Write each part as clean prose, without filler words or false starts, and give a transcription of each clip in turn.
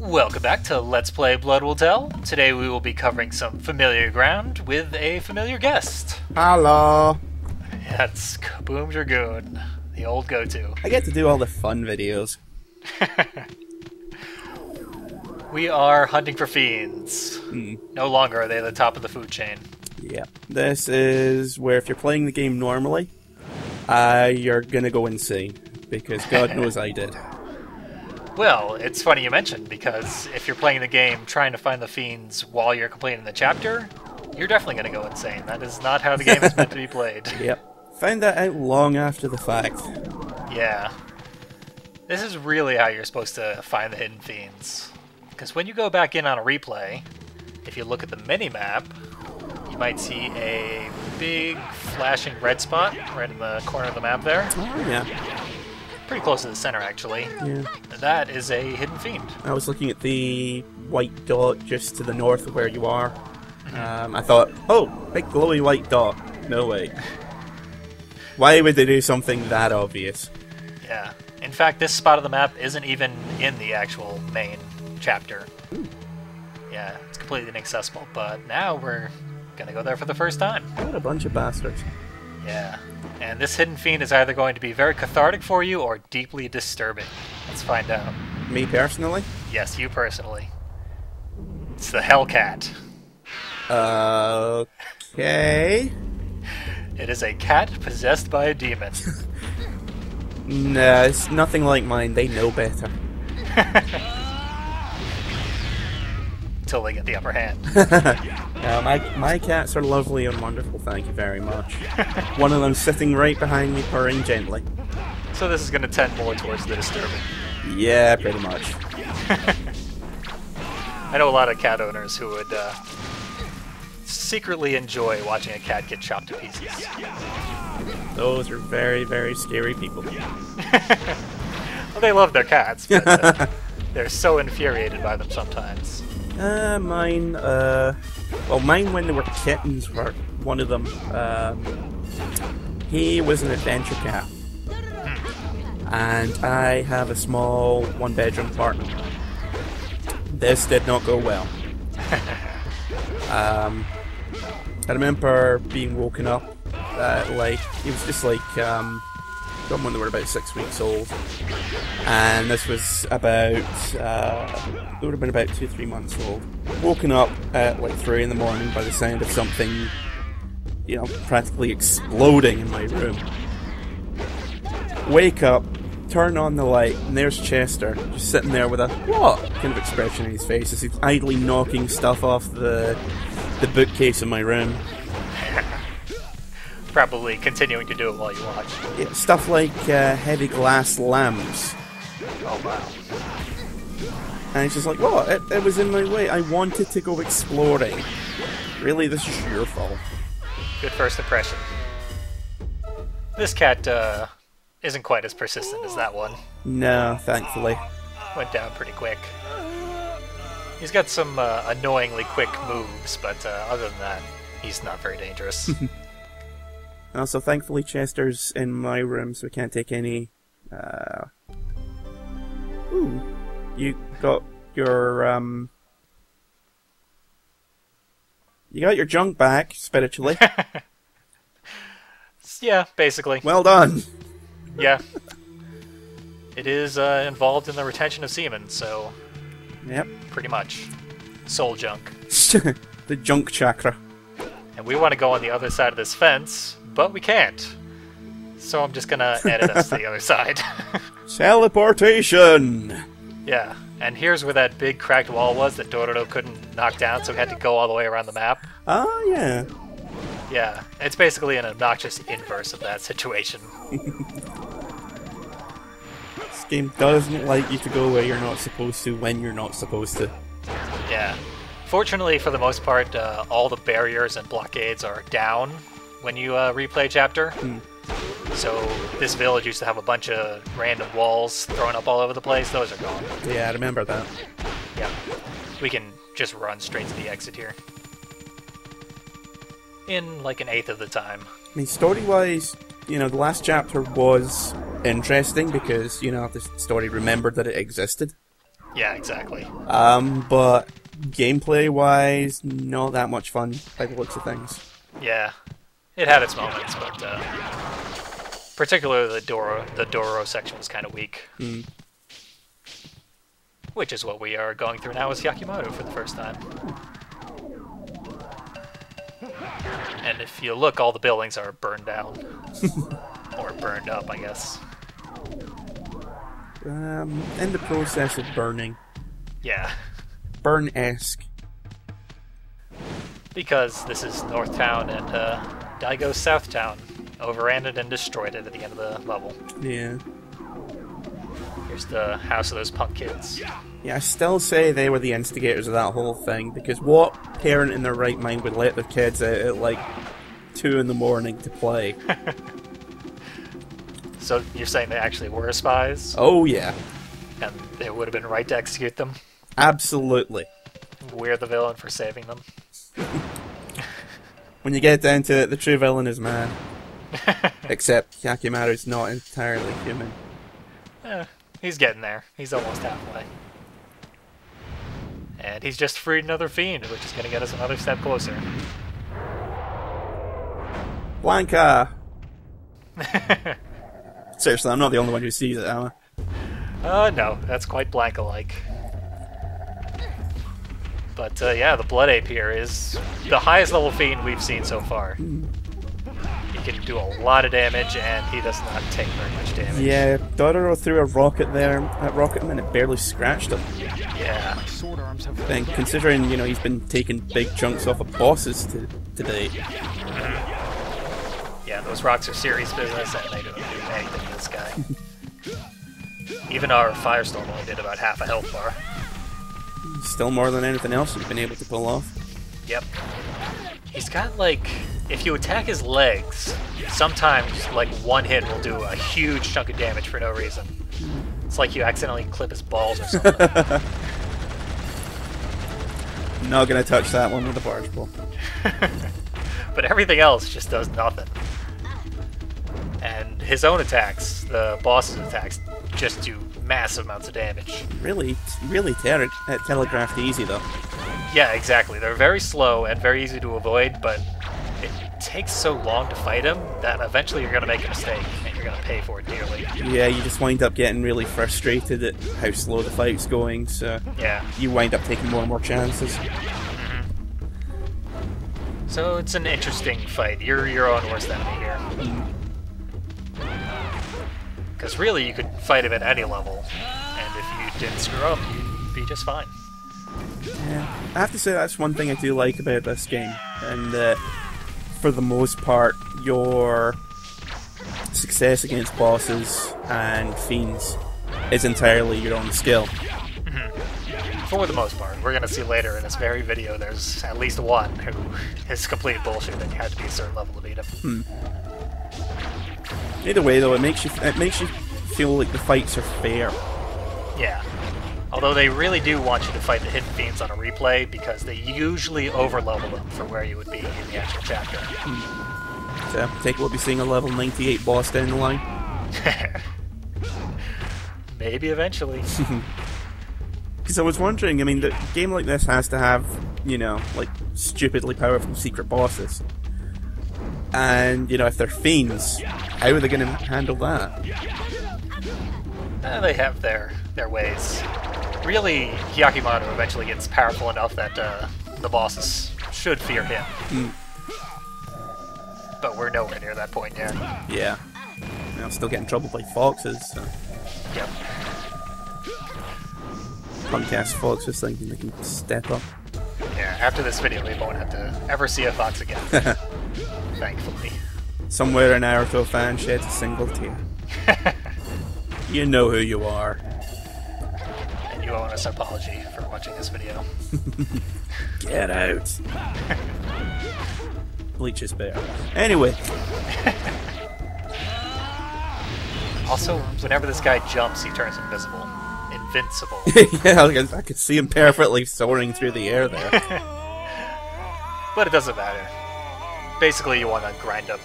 Welcome back to Let's Play Blood Will Tell. Today we will be covering some familiar ground with a familiar guest. Hello. That's Kaboom Dragoon, the old go-to. I get to do all the fun videos. We are hunting for fiends. No longer are they at the top of the food chain. Yeah. This is where if you're playing the game normally, you're gonna go insane. Because God knows I did. Well, it's funny you mentioned, because if you're playing the game trying to find the fiends while you're completing the chapter, you're definitely going to go insane. That is not how the game is meant to be played. Yep. Found that out long after the fact. Yeah. This is really how you're supposed to find the hidden fiends. Because when you go back in on a replay, if you look at the mini-map, you might see a big flashing red spot right in the corner of the map there. Oh, yeah. Pretty close to the center, actually. Yeah. That is a hidden fiend. I was looking at the white dot just to the north of where you are. I thought, oh, big glowy white dot. No way. Why would they do something that obvious? Yeah. In fact, this spot of the map isn't even in the actual main chapter. Yeah, it's completely inaccessible, but now we're gonna go there for the first time. What a bunch of bastards. Yeah. And this hidden fiend is either going to be very cathartic for you or deeply disturbing. Let's find out. Me personally? Yes, you personally. It's the Hellcat. Okay. It is a cat possessed by a demon. Nah, it's nothing like mine. They know better. Until they get the upper hand. My cats are lovely and wonderful, thank you very much. One of them sitting right behind me, purring gently. So this is going to tend more towards the disturbing. Yeah, pretty much. I know a lot of cat owners who would secretly enjoy watching a cat get chopped to pieces. Those are very, very scary people. Well, they love their cats, but they're so infuriated by them sometimes. Mine when they were kittens were one of them. He was an adventure cat. And I have a small one-bedroom apartment. This did not go well. I remember being woken up it was just like, when they were about 6 weeks old. And this was about, they would have been about 2-3 months old. Woken up at like 3 in the morning by the sound of something, practically exploding in my room. Wake up, turn on the light, and there's Chester, just sitting there with a what kind of expression in his face as he's idly knocking stuff off the bookcase in my room. Probably continuing to do it while you watch. Yeah, stuff like heavy glass lamps. Oh wow. And he's just like, what? It was in my way. I wanted to go exploring. Really, this is your fault. Good first impression. This cat isn't quite as persistent as that one. No, thankfully. Went down pretty quick. He's got some annoyingly quick moves, but other than that, he's not very dangerous. Also, thankfully, Chester's in my room, so we can't take any. Ooh, you got your you got your junk back spiritually. Yeah, basically. Well done. Yeah, it is involved in the retention of semen, so yep, pretty much soul junk. The junk chakra. And we want to go on the other side of this fence, but we can't. So I'm just gonna edit us to the other side. Teleportation! Yeah, and here's where that big cracked wall was that Dororo couldn't knock down, so we had to go all the way around the map. Oh, yeah. Yeah, it's basically an obnoxious inverse of that situation. This game doesn't like you to go where you're not supposed to, when you're not supposed to. Yeah. Fortunately, for the most part, all the barriers and blockades are down when you replay chapter. So this village used to have a bunch of random walls thrown up all over the place. Those are gone. Yeah, I remember that. Yeah. We can just run straight to the exit here. In like an eighth of the time. I mean, story-wise, the last chapter was interesting because, the story remembered that it existed. Yeah, exactly. But gameplay-wise, not that much fun by the looks of things. Yeah, it had its moments, but particularly the Dororo section was kind of weak. Mm. Which is what we are going through now as Yakimaru for the first time. And if you look, all the buildings are burned down. Or burned up, I guess. In the process of burning. Yeah. Burn-esque. Because this is North Town and Daigo's South Town. Overran it and destroyed it at the end of the level. Yeah. Here's the house of those punk kids. Yeah, I still say they were the instigators of that whole thing, because what parent in their right mind would let their kids out at like 2 in the morning to play? So you're saying they actually were spies? Oh yeah. And it would have been right to execute them? Absolutely. We're the villain for saving them? When you get down to it, the true villain is man. Except Yakimaru's not entirely human. He's getting there. He's almost halfway. And he's just freed another fiend, which is going to get us another step closer. Blanca! Seriously, I'm not the only one who sees it, am I? No, that's quite Blanca-like. But yeah, the Blood Ape here is the highest level fiend we've seen so far. He can do a lot of damage, and he does not take very much damage. Yeah, Dororo threw a rocket there, that rocket, and it barely scratched him. Yeah. Then, considering, you know, he's been taking big chunks off of bosses today. Yeah, those rocks are serious business, and they don't do anything to this guy. Even our Firestorm only did about half a health bar. Still more than anything else he's been able to pull off. Yep. He's got, like, if you attack his legs, sometimes, like, one hit will do a huge chunk of damage for no reason. It's like you accidentally clip his balls or something. Not gonna touch that one with a barge pole. But everything else just does nothing. And his own attacks, the boss's attacks, just do massive amounts of damage. Really telegraphed easy, though. Yeah, exactly. They're very slow and very easy to avoid, but it takes so long to fight him that eventually you're going to make a mistake, and you're going to pay for it dearly. Yeah, you just wind up getting really frustrated at how slow the fight's going, so yeah, you wind up taking more and more chances. Mm-hmm. So it's an interesting fight. You're your own worst enemy here. Because really, you could fight him at any level, and if you didn't screw up, you'd be just fine. Yeah, I have to say that's one thing I do like about this game, and that for the most part, your success against bosses and fiends is entirely your own skill. Mm-hmm. For the most part. We're going to see later in this very video there's at least one who is complete bullshit and you had to be a certain level to beat him. Either way, though, it makes you feel like the fights are fair. Yeah. Although they really do want you to fight the hidden fiends on a replay because they usually overlevel them for where you would be in the actual chapter. So, I think we'll be seeing a level 98 boss down the line. Maybe eventually. Because I was wondering, I mean, the game like this has to have, you know, like, stupidly powerful secret bosses. And, you know, if they're fiends, how are they going to handle that? They have their ways. Really, Hyakimaru eventually gets powerful enough that the bosses should fear him. But we're nowhere near that point yet. Yeah. I'll still get in trouble by foxes, so. Yep. Punk-ass foxes thinking they can step up. Yeah, after this video we won't have to ever see a fox again. Thankfully. Somewhere a Naruto fan sheds a single tear. You know who you are. And you owe us an apology for watching this video. Get out. Bleach is bear. Anyway. Also, whenever this guy jumps, he turns invisible. Invincible. Yeah, I could see him perfectly soaring through the air there. But it doesn't matter. Basically, you want to grind up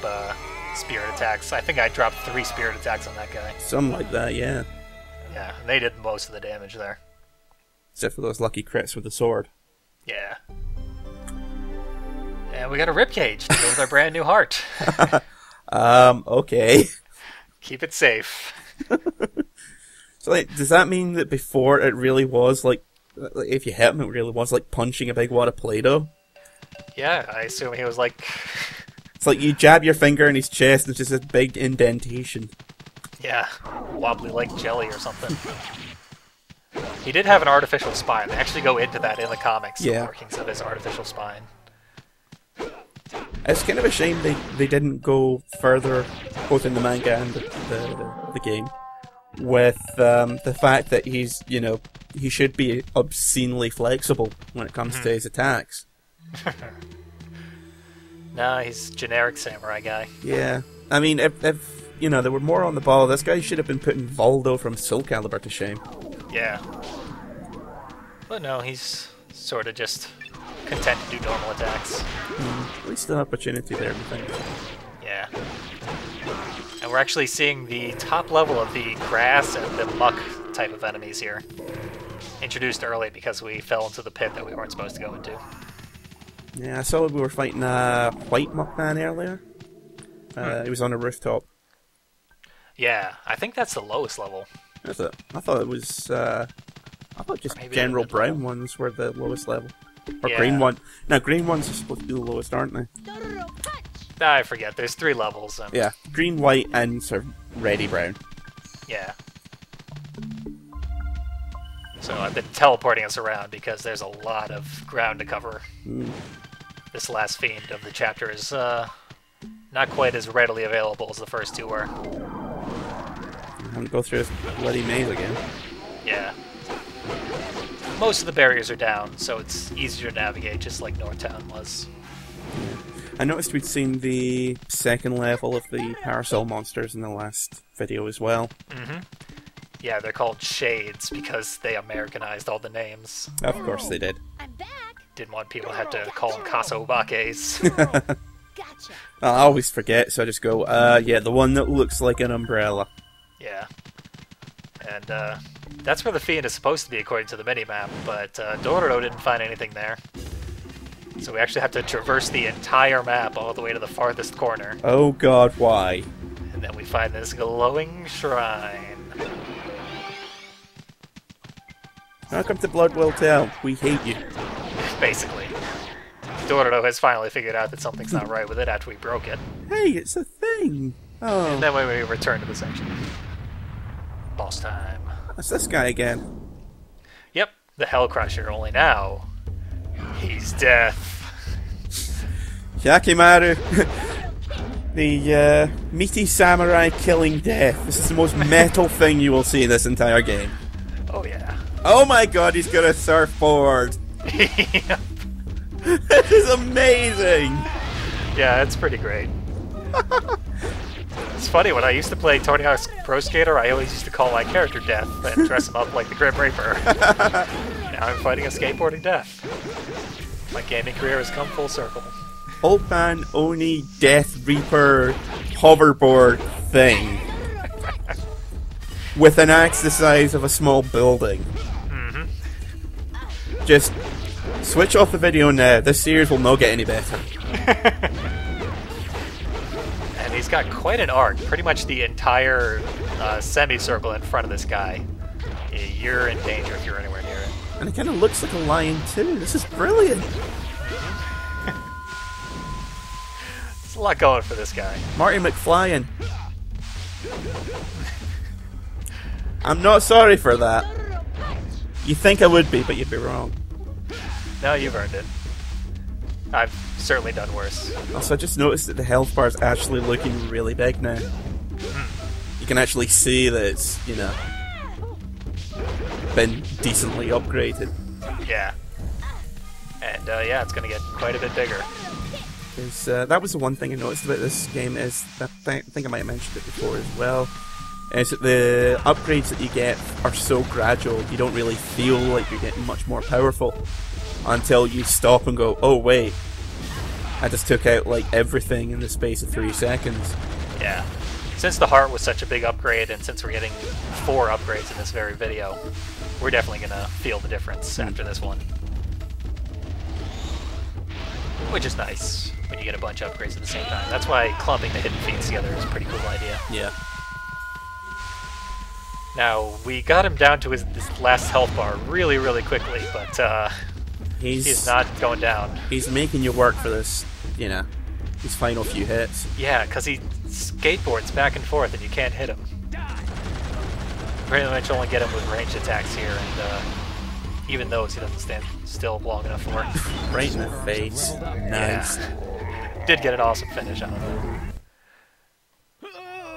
spirit attacks. I think I dropped 3 spirit attacks on that guy. Something like that, yeah. Yeah, and they did most of the damage there. Except for those lucky crits with the sword. Yeah. And we got a ribcage to go with our brand new heart. Okay. Keep it safe. So, like, does that mean that before it really was, like, if you hit him, it really was like punching a big wad of Play-Doh? Yeah, I assume he was like... It's like you jab your finger in his chest and it's just a big indentation. Yeah, wobbly like jelly or something. He did have an artificial spine. They actually go into that in the comics, the workings of his artificial spine. It's kind of a shame they didn't go further, both in the manga and the game, with the fact that he's, you know, he should be obscenely flexible when it comes to his attacks. Nah, he's generic samurai guy. Yeah. I mean, if you know, there were more on the ball, this guy should have been putting Voldo from Soul Calibur to shame. Yeah. But no, he's sort of just content to do normal attacks. At least an opportunity there, I think. Yeah. And we're actually seeing the top level of the grass and the muck type of enemies here. Introduced early because we fell into the pit that we weren't supposed to go into. Yeah, I saw we were fighting a white muckman earlier. He was on a rooftop. Yeah, I think that's the lowest level. Is it? I thought it was, I thought just general brown ones were the lowest level. Or green one. No, green ones are supposed to be the lowest, aren't they? I forget, there's 3 levels. And... Yeah, green, white, and sort of reddy brown. Yeah. So I've been teleporting us around because there's a lot of ground to cover. This last fiend of the chapter is not quite as readily available as the first 2 were. I'm gonna go through this bloody maze again. Yeah. Most of the barriers are down, so it's easier to navigate, just like Northtown was. Yeah. I noticed we'd seen the second level of the Parasol monsters in the last video as well. Yeah, they're called Shades because they Americanized all the names. Of course they did. I'm back. Didn't want people to have to call them Kasobakes. Gotcha. I always forget, so I just go, yeah, the one that looks like an umbrella. Yeah. And that's where the Fiend is supposed to be according to the minimap, but Dororo didn't find anything there. So we actually have to traverse the entire map all the way to the farthest corner. Oh god, why? And then we find this glowing shrine. Welcome to Blood Will Tell. We hate you. Basically. Dororo has finally figured out that something's not right with it after we broke it. Hey, it's a thing! Oh. And then when we return to the section. Boss time. That's this guy again. Yep, the Hell Crusher, only now he's death. Yakimaru. The meaty samurai killing death. This is the most metal thing you will see in this entire game. Oh yeah. Oh my god, he's got a surfboard! Yep. This is amazing! Yeah, it's pretty great. It's funny, when I used to play Tony Hawk's Pro Skater, I always used to call my character Death and dress him up like the Grim Reaper. Now I'm fighting a skateboarding Death. My gaming career has come full circle. Old man Oni Death Reaper hoverboard thing. With an axe the size of a small building. Just switch off the video now. This series will not get any better. And he's got quite an arc. Pretty much the entire semicircle in front of this guy. You're in danger if you're anywhere near it. And it kind of looks like a lion too. This is brilliant. There's a lot going for this guy. Marty McFlyin. I'm not sorry for that. You think I would be, but you'd be wrong. No, you've earned it. I've certainly done worse. Also, I just noticed that the health bar is actually looking really big now. You can actually see that it's, you know, been decently upgraded. Yeah. And yeah, it's going to get quite a bit bigger. Because that was the one thing I noticed about this game is, that I think I might have mentioned it before as well, is that the upgrades that you get are so gradual, you don't really feel like you're getting much more powerful until you stop and go, oh wait, I just took out like everything in the space of 3 seconds. Yeah. Since the heart was such a big upgrade, and since we're getting 4 upgrades in this very video, we're definitely gonna feel the difference after this one. Which is nice when you get a bunch of upgrades at the same time. That's why clumping the hidden fiends together is a pretty cool idea. Yeah. Now, we got him down to this last health bar really, really quickly, but he's not going down. He's making you work for this, you know, his final few hits. Yeah, because he skateboards back and forth and you can't hit him. Pretty much only get him with ranged attacks here, and even those he doesn't stand still long enough for. Right in the face. Nice. Yeah. Did get an awesome finish on him.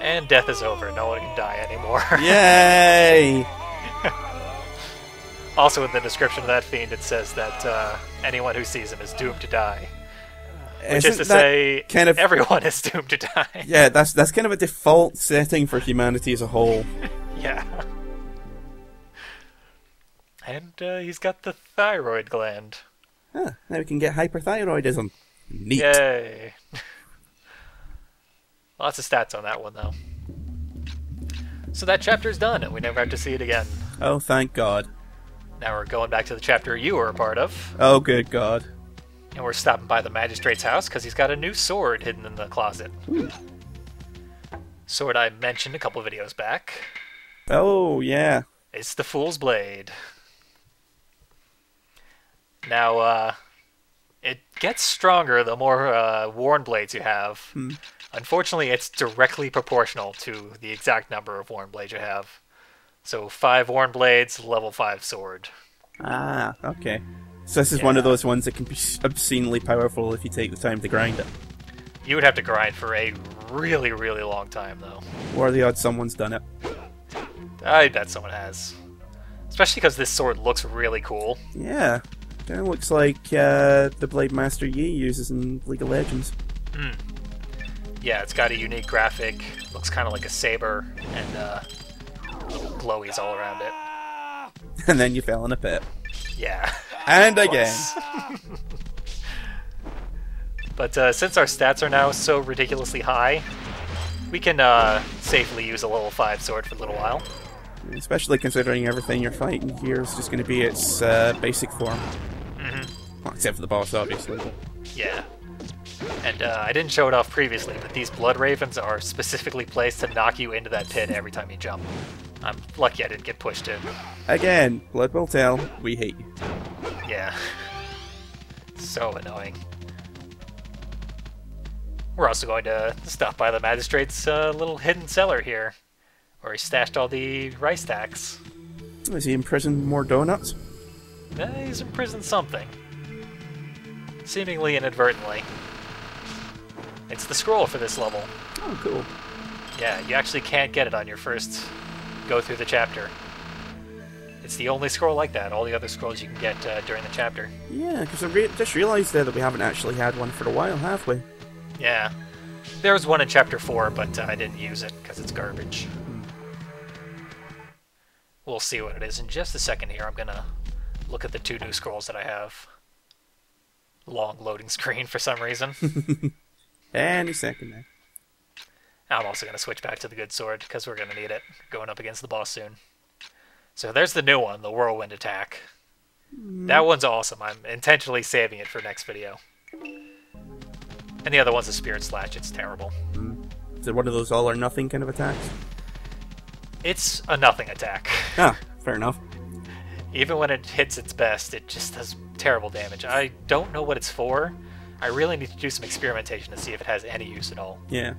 And death is over. No one can die anymore. Yay! Also in the description of that fiend it says that anyone who sees him is doomed to die. Which is to say, kind of, everyone is doomed to die. Yeah, that's kind of a default setting for humanity as a whole. Yeah. And he's got the thyroid gland. Huh, now we can get hyperthyroidism. Neat. Yay. Lots of stats on that one, though. So that chapter's done, and we never have to see it again. Oh, thank God. Now we're going back to the chapter you were a part of. Oh, good God. And we're stopping by the magistrate's house, because he's got a new sword hidden in the closet. Ooh. Sword I mentioned a couple videos back. Oh, yeah. It's the Fool's Blade. Now, it gets stronger the more worn blades you have. Unfortunately, it's directly proportional to the exact number of worn blades you have. So 5 worn blades, level 5 sword. Ah, okay. So this is one of those ones that can be obscenely powerful if you take the time to grind it. You would have to grind for a really, really long time, though. What are the odds someone's done it? I bet someone has. Especially because this sword looks really cool. Yeah. Kind of looks like the Blade Master Yi uses in League of Legends. Yeah, it's got a unique graphic. Looks kind of like a saber, and glowies all around it. And then you fell in a pit. Yeah. And again. But since our stats are now so ridiculously high, we can safely use a level 5 sword for a little while. Especially considering everything you're fighting here is just going to be its basic form. Well, except for the boss, obviously. But. Yeah. And I didn't show it off previously, but these blood ravens are specifically placed to knock you into that pit every time you jump. I'm lucky I didn't get pushed in. Again, blood will tell, we hate you. Yeah. So annoying. We're also going to stop by the magistrate's little hidden cellar here, where he stashed all the rice stacks. Is he imprisoned more donuts? He's imprisoned something. Seemingly inadvertently. It's the scroll for this level. Oh, cool. Yeah, you actually can't get it on your first go through the chapter. It's the only scroll like that. All the other scrolls you can get during the chapter. Yeah, because I just realised there that we haven't actually had one for a while, have we? Yeah. There was one in chapter 4, but I didn't use it because it's garbage. We'll see what it is in just a second here. I'm going to look at the 2 new scrolls that I have. Long loading screen for some reason. Any second there. I'm also going to switch back to the good sword, because we're going to need it, going up against the boss soon. So there's the new one, the Whirlwind Attack. That one's awesome. I'm intentionally saving it for next video. And the other one's a Spirit Slash. It's terrible. Is it one of those all-or-nothing kind of attacks? It's a nothing attack. Ah, fair enough. Even when it hits its best, it just does terrible damage. I don't know what it's for. I really need to do some experimentation to see if it has any use at all. Yeah.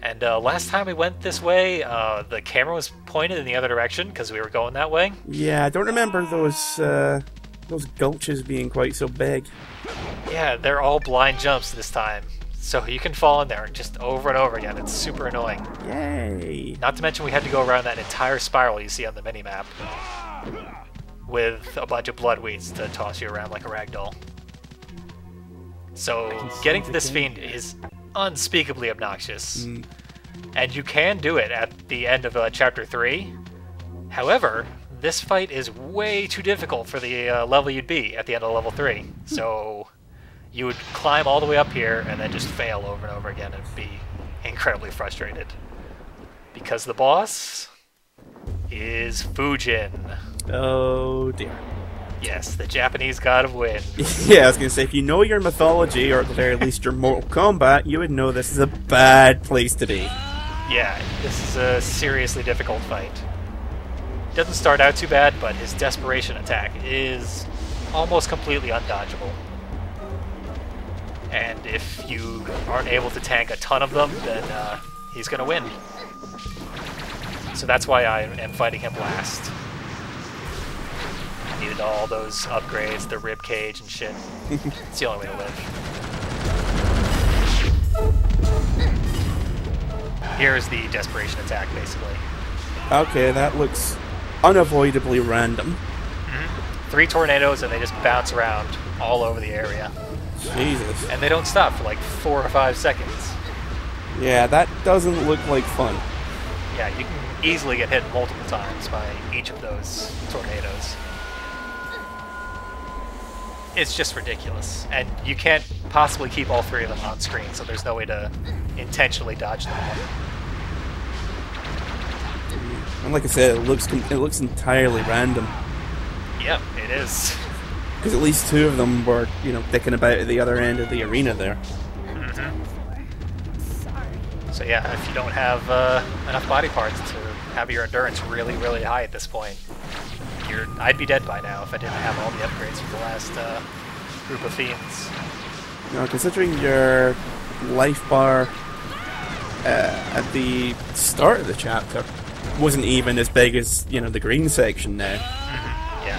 And last time we went this way, the camera was pointed in the other direction because we were going that way. Yeah, I don't remember those gulches being quite so big. Yeah, they're all blind jumps this time. So you can fall in there just over and over again. It's super annoying. Yay! Not to mention we had to go around that entire spiral you see on the minimap with a bunch of blood weeds to toss you around like a ragdoll. So getting to this fiend is unspeakably obnoxious. And you can do it at the end of chapter 3. However, this fight is way too difficult for the level you'd be at the end of level 3. So you would climb all the way up here and then just fail over and over again and be incredibly frustrated. Because the boss is Fujin. Oh dear. Yes, the Japanese god of wind. Yeah, I was gonna say, if you know your mythology, or at the very least your Mortal Kombat, you would know this is a bad place to be. Yeah, this is a seriously difficult fight. Doesn't start out too bad, but his desperation attack is almost completely undodgeable. And if you aren't able to tank a ton of them, then he's gonna win. So that's why I am fighting him last. I needed all those upgrades, the rib cage and shit. It's the only way to live. Here's the desperation attack, basically. Okay, that looks unavoidably random. 3 tornadoes and they just bounce around all over the area. Jesus. And they don't stop for like 4 or 5 seconds. Yeah, that doesn't look like fun. Yeah, you can easily get hit multiple times by each of those tornadoes. It's just ridiculous. And you can't possibly keep all 3 of them on screen, so there's no way to intentionally dodge them all. And like I said, it looks entirely random. Yep, it is. Because at least 2 of them were, you know, dicking about at the other end of the arena there. So yeah, if you don't have enough body parts to have your endurance really, really high at this point, I'd be dead by now if I didn't have all the upgrades for the last group of Fiends. You know, considering your life bar at the start of the chapter wasn't even as big as, you know, the green section now. Yeah.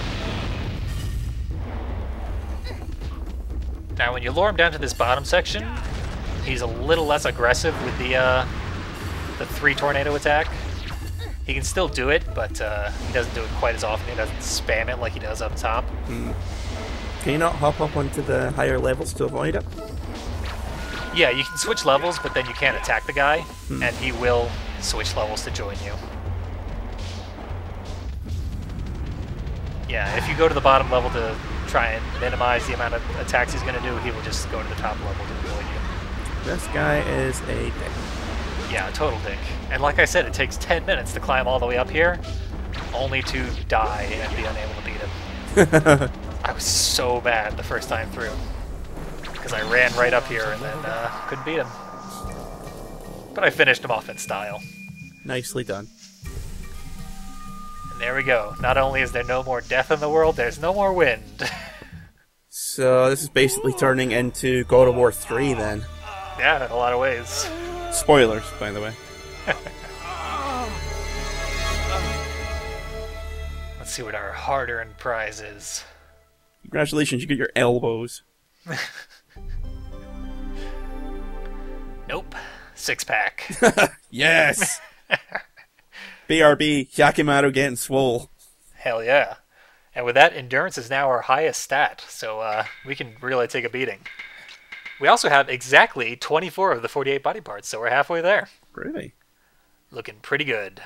Now when you lure him down to this bottom section, he's a little less aggressive with the 3 tornado attack. He can still do it, but he doesn't do it quite as often. He doesn't spam it like he does up top. Can you not hop up onto the higher levels to avoid it? Yeah, you can switch levels, but then you can't attack the guy, and he will switch levels to join you. Yeah, if you go to the bottom level to try and minimize the amount of attacks he's going to do, he will just go to the top level to avoid you. This guy is a dick. Yeah, a total dick. And like I said, it takes 10 minutes to climb all the way up here, only to die and be unable to beat him. I was so bad the first time through, because I ran right up here and then couldn't beat him. But I finished him off in style. Nicely done. And there we go. Not only is there no more death in the world, there's no more wind. So this is basically turning into God of War 3 then. Yeah, in a lot of ways. Spoilers, by the way. Let's see what our hard-earned prize is. Congratulations, you get your elbows. Nope. 6-pack. Yes! BRB, Yakimaru getting swole. Hell yeah. And with that, endurance is now our highest stat, so we can really take a beating. We also have exactly 24 of the 48 body parts, so we're halfway there. Really? Looking pretty good.